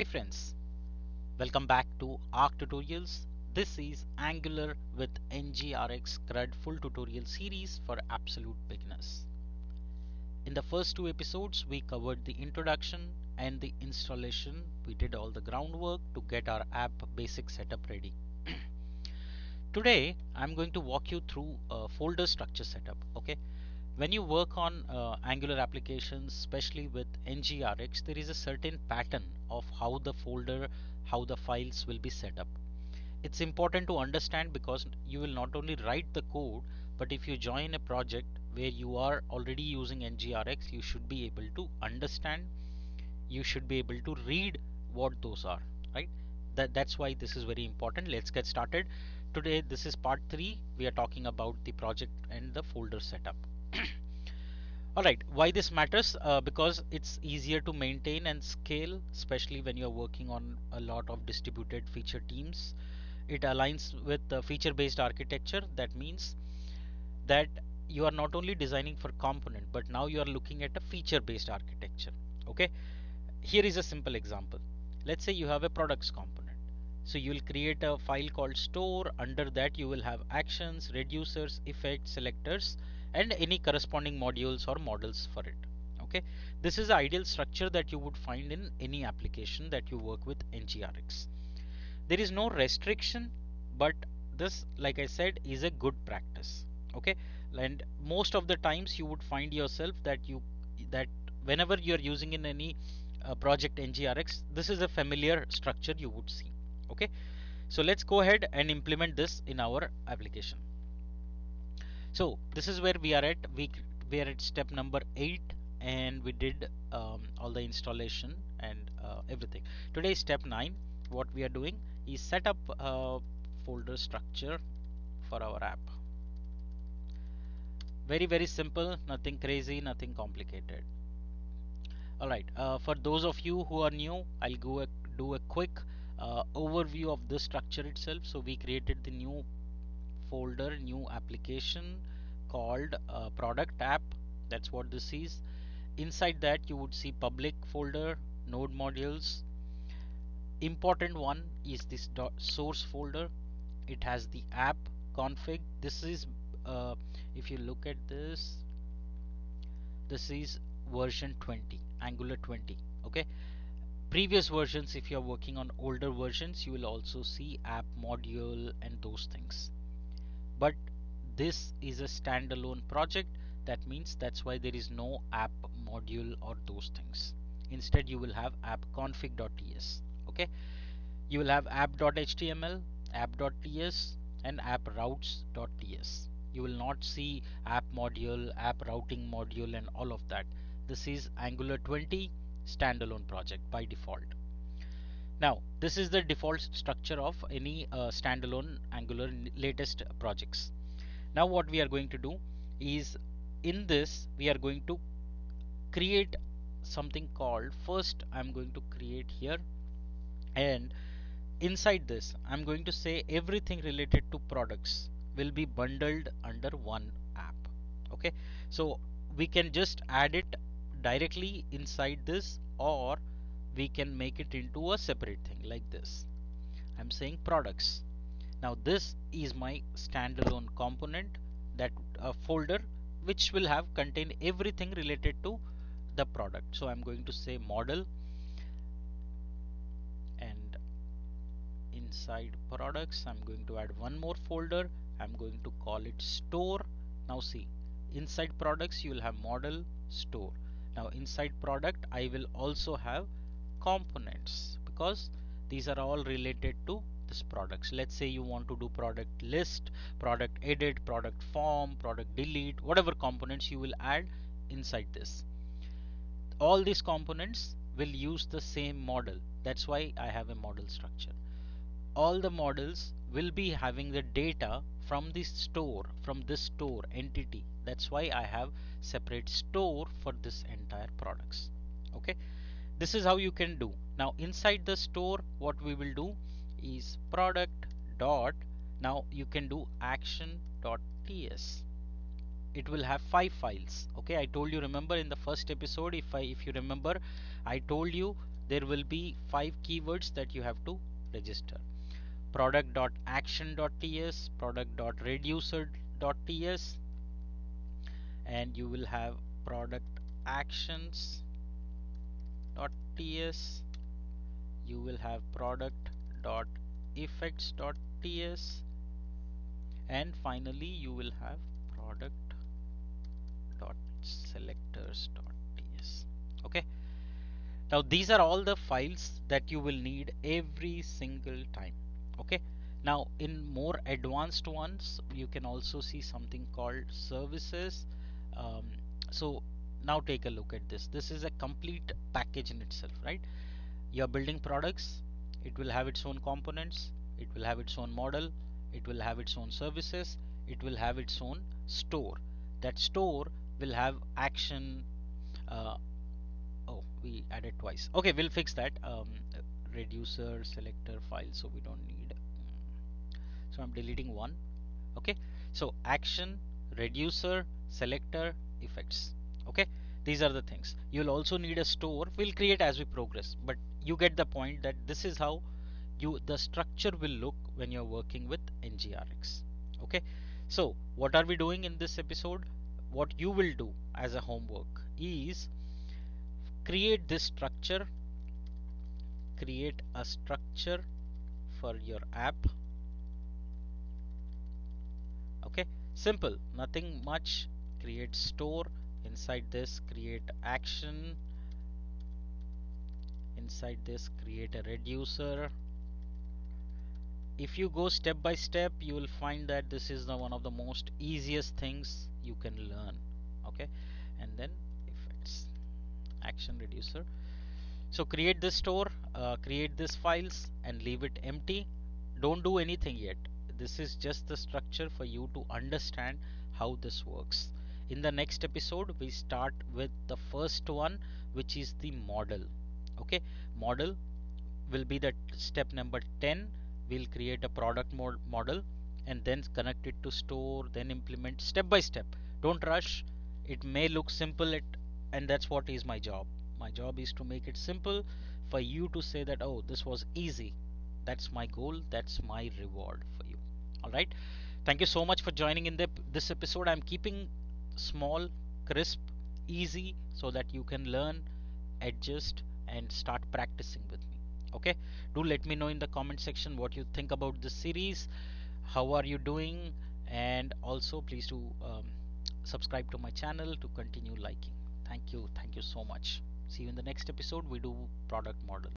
Hey friends, welcome back to ARC Tutorials. This is Angular with NgRx CRUD full tutorial series for absolute beginners. In the first two episodes, we covered the introduction and the installation. We did all the groundwork to get our app basic setup ready. Today, I'm going to walk you through a folder structure setup. Okay, when you work on Angular applications, especially with NgRx, there is a certain pattern of how the files will be set up. It's important to understand because you will not only write the code, but if you join a project where you are already using NgRx, you should be able to understand, you should be able to read what those are, right? That's why this is very important. Let's get started. Today, this is part 3. We are talking about the project and the folder setup. Alright, why this matters? Because it's easier to maintain and scale, especially when you're working on a lot of distributed feature teams. It aligns with the feature-based architecture. That means that you are not only designing for component, but now you are looking at a feature-based architecture. Okay, here is a simple example. Let's say you have a products component. So you will create a file called store. Under that you will have actions, reducers, effects, selectors, and any corresponding modules or models for it. Okay, this is the ideal structure that you would find in any application that you work with NgRx. There is no restriction, but this, like I said, is a good practice. Okay, and most of the times you would find yourself that whenever you are using in any project NgRx, this is a familiar structure you would see. Okay, so let's go ahead and implement this in our application. So this is where we are at. We are at step number 8, and we did all the installation and everything. Today is step 9. What we are doing is set up a folder structure for our app. Very simple, nothing crazy, nothing complicated. Alright, for those of you who are new, I'll do a quick overview of this structure itself. So we created the new folder, new application called product app. That's what this is. Inside that you would see public folder, node modules. Important one is this source folder. It has the app config. This is if you look at this is version 20, Angular 20. Okay, previous versions, if you're working on older versions, you will also see app module and those things. But this is a standalone project. That means that's why there is no app module or those things. Instead you will have app config.ts. Okay, you will have app.html, app.ts, and app routes.ts. You will not see app module, app routing module, and all of that. This is Angular 20 standalone project by default. Now this is the default structure of any standalone Angular latest projects. Now what we are going to do is, in this we are going to create something called, first I'm going to create here, and inside this I'm going to say everything related to products will be bundled under one app. Okay, so we can just add it directly inside this, or we can make it into a separate thing like this. I'm saying products. Now this is my standalone component, that folder which will have contain everything related to the product. So I'm going to say model, and inside products I'm going to add one more folder. I'm going to call it store. Now see, inside products you will have model, store. Now inside product I will also have components, because these are all related to this products. Let's say you want to do product list, product edit, product form, product delete, whatever components you will add inside this. All these components will use the same model. That's why I have a model structure. All the models will be having the data from this store, from this store entity. That's why I have separate store for this entire products. Okay, this is how you can do. Now inside the store what we will do is product dot, now you can do action.ts. It will have 5 files. Okay, I told you, remember in the first episode, if you remember, I told you there will be 5 keywords that you have to register: product.action.ts, product.reducer.ts, and you will have product actions.ts, you will have product.effects.ts, and finally you will have product.selectors.ts. Okay, now these are all the files that you will need every single time. Okay, now in more advanced ones you can also see something called services. um, so now take a look at this. This is a complete package in itself, right? You're building products, it will have its own components, it will have its own model, it will have its own services, it will have its own store. That store will have action. uh, oh, we added twice. Okay, we'll fix that. Reducer selector file, so we don't need. So I'm deleting one. Okay, so action, reducer, selector, effects. Okay, these are the things. You'll also need a store. We'll create as we progress, but you get the point that this is how the structure will look when you're working with NgRx. Okay, so what are we doing in this episode? What you will do as a homework is create this structure, create a structure for your app. Okay, simple, nothing much. Create store, inside this create action, inside this create a reducer. If you go step by step, you will find that this is the one of the most easiest things you can learn. Okay, and then effects, action, reducer. So create this store, create this files and leave it empty. Don't do anything yet. This is just the structure for you to understand how this works. In the next episode, we start with the first one, which is the model. Okay, model will be the step number 10. We'll create a product model and then connect it to store, then implement step by step. Don't rush. It may look simple, and that's what is my job. My job is to make it simple for you to say that, oh, this was easy. That's my goal, that's my reward for you. All right, thank you so much for joining in this episode. I'm keeping small, crisp, easy, so that you can learn, adjust and start practicing with me. Okay, do let me know in the comment section what you think about this series. How are you doing? And also please do subscribe to my channel to continue liking. Thank you so much. See you in the next episode. We do product model.